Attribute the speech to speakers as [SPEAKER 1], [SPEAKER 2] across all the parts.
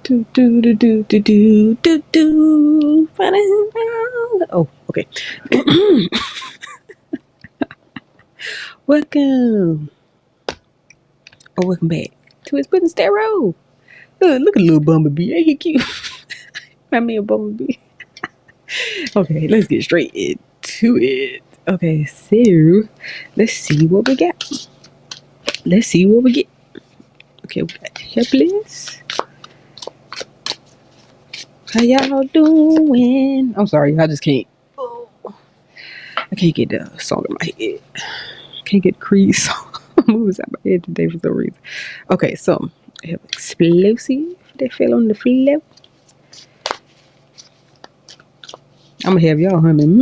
[SPEAKER 1] Do do do do do do do do. Oh, okay. Welcome. Oh, welcome back to ItsPuddinsT. Look at little Bumblebee. Ain't he cute? Remind me of Bumblebee. Okay, let's get straight into it. Okay, so let's see what we got. Let's see what we get. Okay, we got helpless. How y'all doing? I'm sorry, I just can't. Oh, I can't get the song in my head. Can't get Creed song moves out my head today for some reason. Okay, so I have explosive. They fell on the floor. I'm gonna have y'all humming.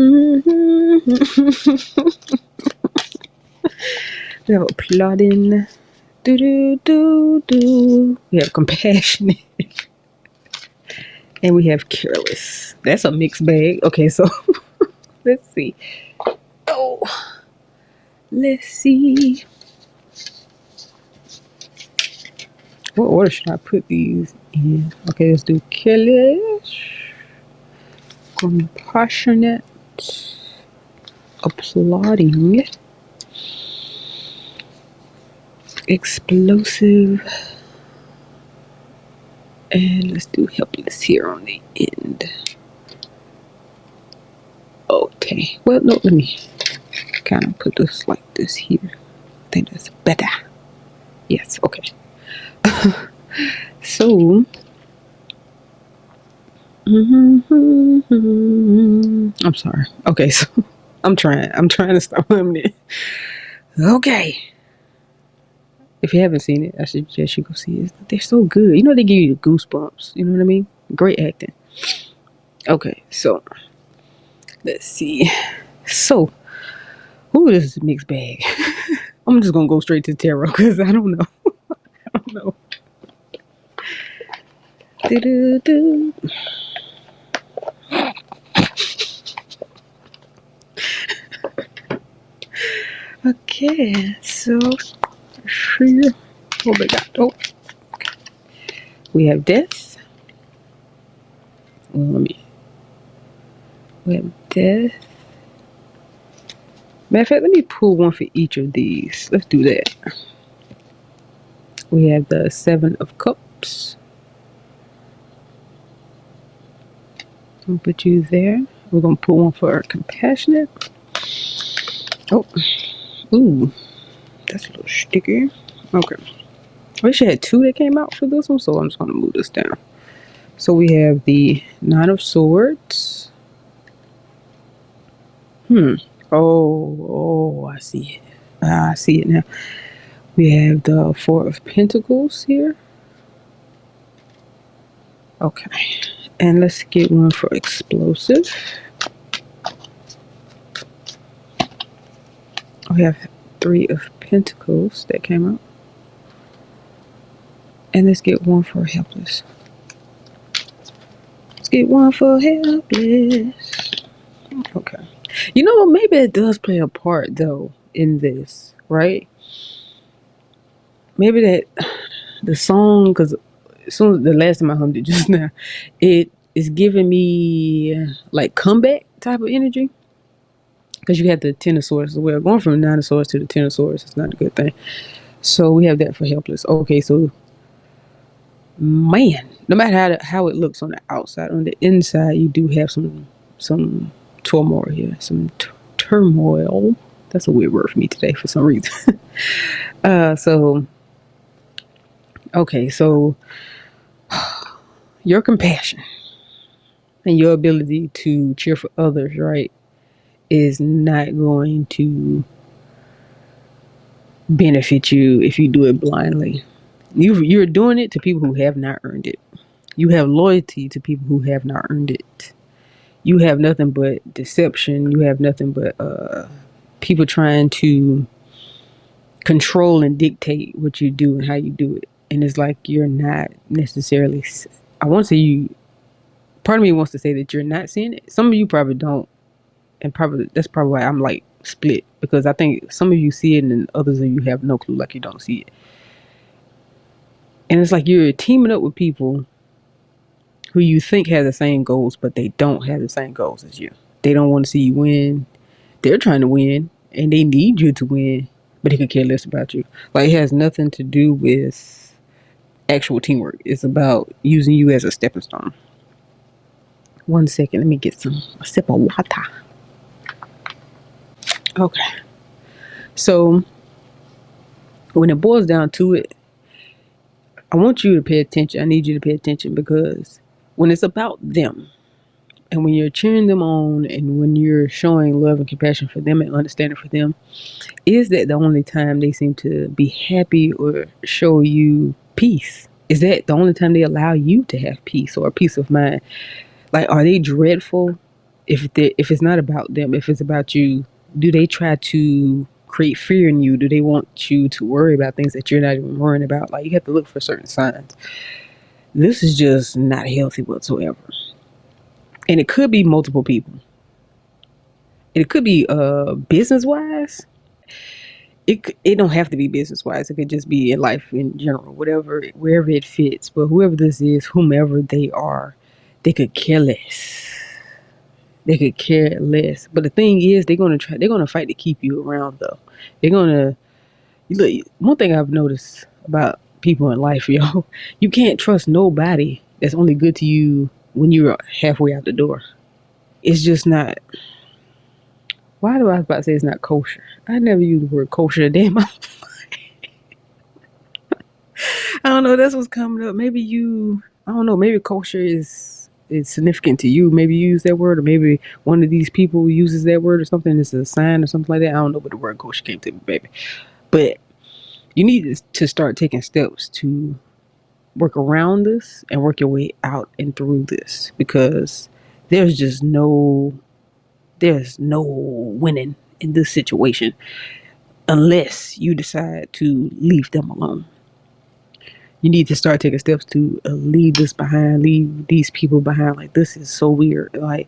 [SPEAKER 1] We have applauding. Do do do do. We have compassionate. And we have careless. That's a mixed bag. Okay, so let's see. Oh, let's see. What order should I put these in? Okay, let's do careless, compassionate, applauding, explosive, and let's do helpless here on the end. Okay, well, no, let me kind of put this like this here. I think that's better. Yes, okay. So, I'm sorry. Okay, so I'm trying to stop humming it. Okay. If you haven't seen it, I suggest you go see it. They're so good. You know, they give you the goosebumps. You know what I mean? Great acting. Okay, so let's see. So, this is a mixed bag. I'm just gonna go straight to tarot because I don't know. I don't know. Do-do-do. Okay, so here, what we got? Oh, okay. We have death. We have death. Matter of fact, let me pull one for each of these. Let's do that. We have the Seven of Cups. I'll put you there. We're gonna pull one for compassionate. Oh, ooh, that's a little sticky. Okay. I wish I had two that came out for this one, so I'm just gonna move this down. So we have the Nine of Swords. Oh, I see it. I see it now. We have the Four of Pentacles here. Okay. And let's get one for explosive. We have Three of Pentacles that came out. And let's get one for helpless. Let's get one for helpless. Okay. You know, maybe it does play a part, though, in this, right? Maybe that the song, because as soon as the last time I hummed it just now, it is giving me like comeback type of energy. Because you have the Ten of Swords as well. Going from Nine of Swords to the Ten of Swords is not a good thing. So we have that for helpless. Okay, so man, no matter how it looks on the outside, on the inside, you do have some turmoil here. Some turmoil. That's a weird word for me today for some reason. Okay, so your compassion and your ability to cheer for others, right, is not going to benefit you if you do it blindly. You're doing it to people who have not earned it. You have loyalty to people who have not earned it. You have nothing but deception. You have nothing but people trying to control and dictate what you do and how you do it. And it's like you're not necessarily, I want to say you, part of me wants to say that you're not seeing it. Some of you probably don't. And probably that's probably why I'm like split, because I think some of you see it and others of you have no clue, like you don't see it. And it's like you're teaming up with people who you think has the same goals, but they don't have the same goals as you. They don't want to see you win. They're trying to win and they need you to win, but they could care less about you. Like, it has nothing to do with actual teamwork. It's about using you as a stepping stone. 1 second, let me get a sip of water. Okay. So when it boils down to it, I want you to pay attention. I need you to pay attention, because when it's about them and when you're cheering them on and when you're showing love and compassion for them and understanding for them, is that the only time they seem to be happy or show you peace? Is that the only time they allow you to have peace or peace of mind? Like, are they dreadful if it's not about them, if it's about you? Do they try to create fear in you? Do they want you to worry about things that you're not even worrying about? Like, you have to look for certain signs. This is just not healthy whatsoever. And it could be multiple people. It could be business wise. It don't have to be business wise. It could just be in life in general, whatever, wherever it fits. But whoever this is, whomever they are, they could care less. They could care less. But the thing is, they're gonna fight to keep you around though. They're gonna look. One thing I've noticed about people in life, yo, you can't trust nobody that's only good to you when you're halfway out the door. It's just not. Why do I was about to say it's not kosher? I never use the word kosher a day in my life. I don't know. That's what's coming up. I don't know. Maybe kosher is significant to you. Maybe you use that word, or maybe one of these people uses that word or something. It's a sign or something like that. I don't know, but the word kosher came to me, baby. But you need to start taking steps to work around this and work your way out and through this, because there's just there's no winning in this situation unless you decide to leave them alone. You need to start taking steps to leave this behind, leave these people behind. Like, this is so weird. Like,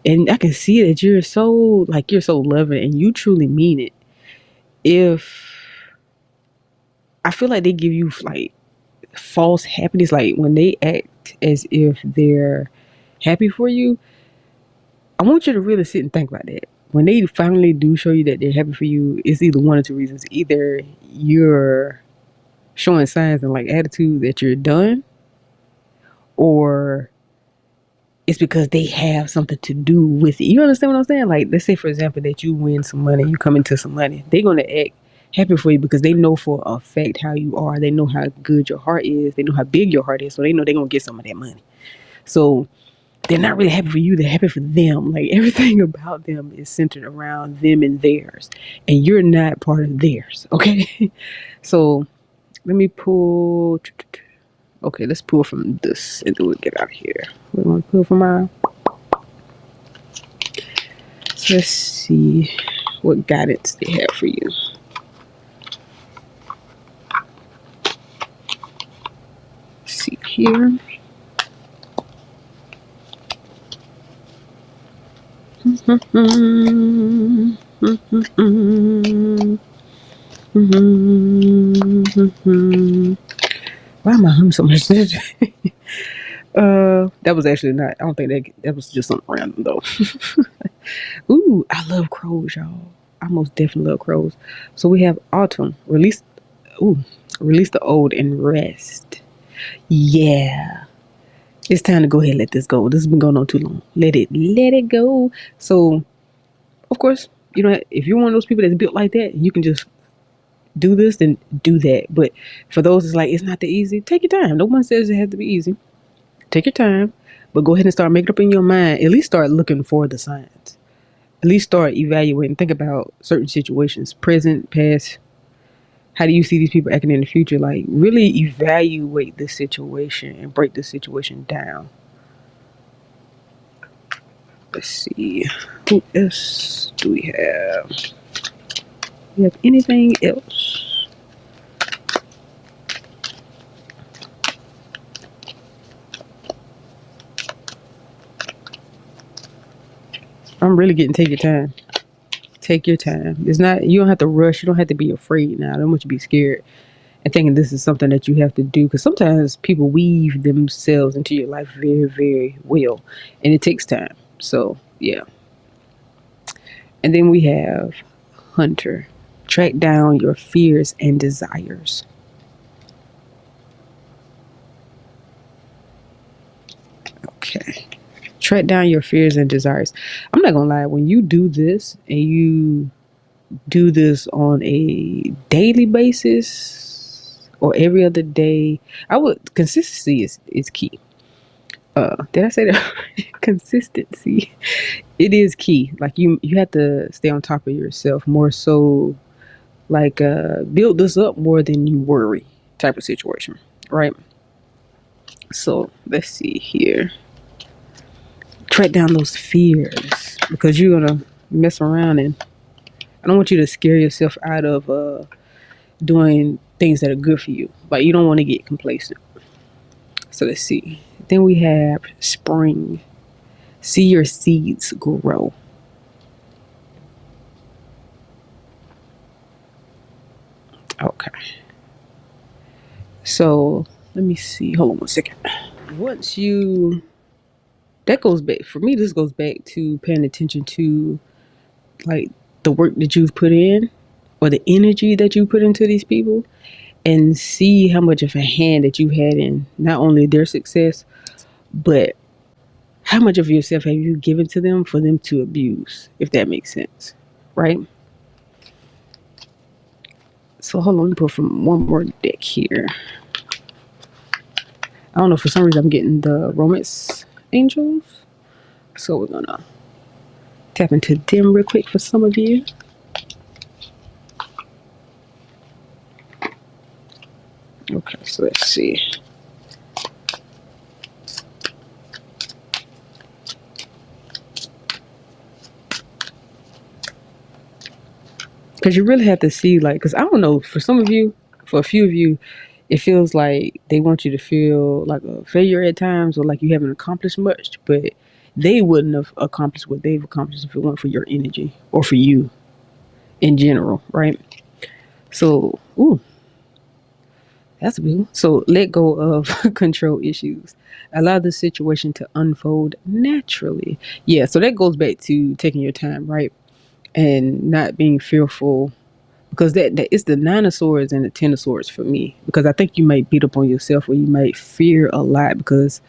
[SPEAKER 1] and I can see that you're so loving and you truly mean it. If I feel like they give you like false happiness, like when they act as if they're happy for you, I want you to really sit and think about that. When they finally do show you that they're happy for you, it's either one or two reasons. Either you're showing signs and like attitude that you're done, or it's because they have something to do with it. You understand what I'm saying? Like, let's say, for example, that you win some money, you come into some money. They're going to act happy for you because they know for a fact how you are. They know how good your heart is. They know how big your heart is. So they know they're going to get some of that money. So they're not really happy for you. They're happy for them. Like, everything about them is centered around them and theirs. And you're not part of theirs. Okay? So let me pull. Okay, let's pull from this and then we'll get out of here. We want to pull from our. So let's see what guidance they have for you. Let's see here. Why am I humming so much? That was actually not. I don't think that was just something random though. Ooh, I love crows, y'all. I most definitely love crows. So we have autumn. Release the old and rest. Yeah. It's time to go ahead and let this go. This has been going on too long. Let it go. So, of course, you know, if you're one of those people that's built like that, you can just do this and do that. But for those that's like, it's not that easy, take your time. No one says it has to be easy. Take your time, but go ahead and start making up in your mind. At least start looking for the signs. At least start evaluating. Think about certain situations, present, past. How do you see these people acting in the future? Like, really evaluate the situation and break the situation down. Let's see. Who else do we have? We have anything else? I'm really getting take your time. Take your time. It's not, you don't have to rush. You don't have to be afraid now. I don't want you to be scared. and thinking this is something that you have to do, because sometimes people weave themselves into your life very, very well, and it takes time. So yeah. And then we have Hunter. Track down your fears and desires. Okay. Track down your fears and desires. I'm not gonna lie, when you do this and you do this on a daily basis or every other day, I would consistency is key. Did I say that? Consistency. It is key. Like you have to stay on top of yourself more so, like build this up more than you worry type of situation, right? So let's see here. Track down those fears, because you're gonna mess around, and I don't want you to scare yourself out of doing things that are good for you. Like you don't want to get complacent. So let's see. Then we have spring. See your seeds grow. Okay. So let me see. Hold on 1 second. Once you, that goes back, for me, this goes back to paying attention to like the work that you've put in or the energy that you put into these people, and see how much of a hand that you had in not only their success, but how much of yourself have you given to them for them to abuse, if that makes sense, right? So hold on, let me pull from one more deck here. I don't know, for some reason I'm getting the romance angels, so we're gonna tap into them real quick for some of you. Okay, so let's see. Because you really have to see, like, because I don't know, for some of you, for a few of you, it feels like they want you to feel like a failure at times, or like you haven't accomplished much, but they wouldn't have accomplished what they've accomplished if it weren't for your energy or for you in general, right? So, ooh, that's a big one. So let go of control issues. Allow the situation to unfold naturally. Yeah, so that goes back to taking your time, right? And not being fearful, because that is the Nine of Swords and the Ten of Swords for me. Because I think you might beat up on yourself, or you might fear a lot, because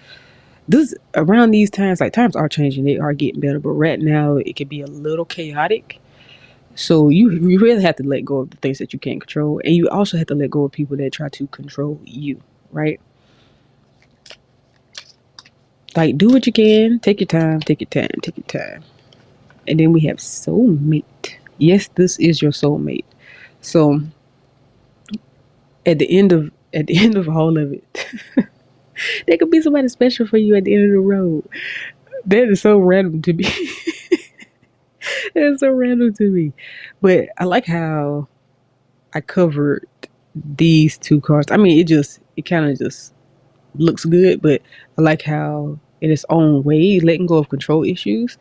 [SPEAKER 1] this around these times, like times are changing, they are getting better, but right now it can be a little chaotic. So you really have to let go of the things that you can't control, and you also have to let go of people that try to control you, right? Like do what you can, take your time, take your time, take your time. And then we have soulmate. Yes, this is your soulmate. So at the end of all of it, there could be somebody special for you at the end of the road. That is so random to me. That is so random to me. But I like how I covered these two cards. I mean, it kind of just looks good, but I like how in its own way, letting go of control issues.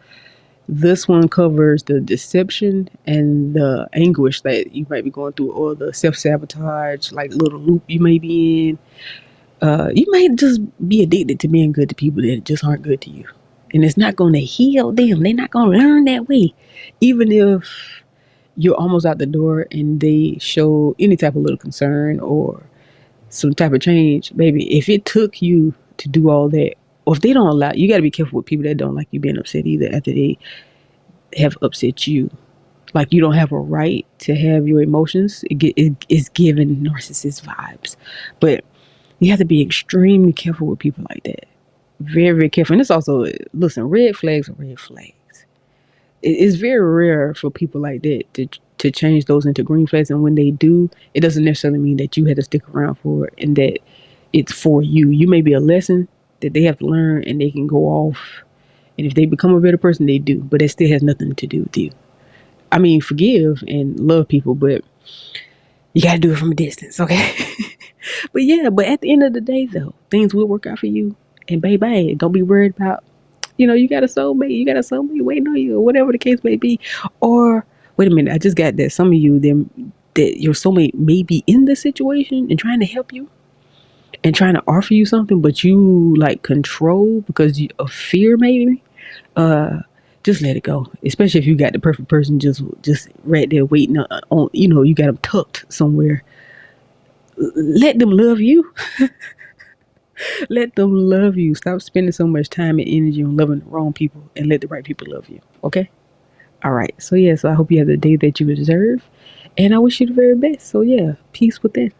[SPEAKER 1] This one covers the deception and the anguish that you might be going through, or the self sabotage, like little loop you may be in. You might just be addicted to being good to people that just aren't good to you, and it's not going to heal them. They're not going to learn that way, even if you're almost out the door and they show any type of little concern or some type of change. Baby, if it took you to do all that, or if they don't allow, you got to be careful with people that don't like you being upset either after they have upset you. Like you don't have a right to have your emotions. It's giving narcissist vibes, but you have to be extremely careful with people like that. Very, very careful. And it's also, listen, red flags are red flags. It's very rare for people like that to change those into green flags. And when they do, it doesn't necessarily mean that you had to stick around for it and that it's for you. You may be a lesson that they have to learn, and they can go off. And if they become a better person, they do. But that still has nothing to do with you. I mean, forgive and love people, but you got to do it from a distance, okay? But yeah, but at the end of the day, though, things will work out for you. And baby, don't be worried about, you got a soulmate, waiting on you, or whatever the case may be. Or, wait a minute, I just got that. Some of you, that your soulmate may be in the situation and trying to help you and trying to offer you something, but you like control because of fear, maybe. Uh, just let it go. Especially if you got the perfect person just right there waiting on you got them tucked somewhere. Let them love you. Let them love you. Stop spending so much time and energy on loving the wrong people and let the right people love you. Okay? All right. So, yeah. So, I hope you have the day that you deserve. And I wish you the very best. So, yeah. Peace within.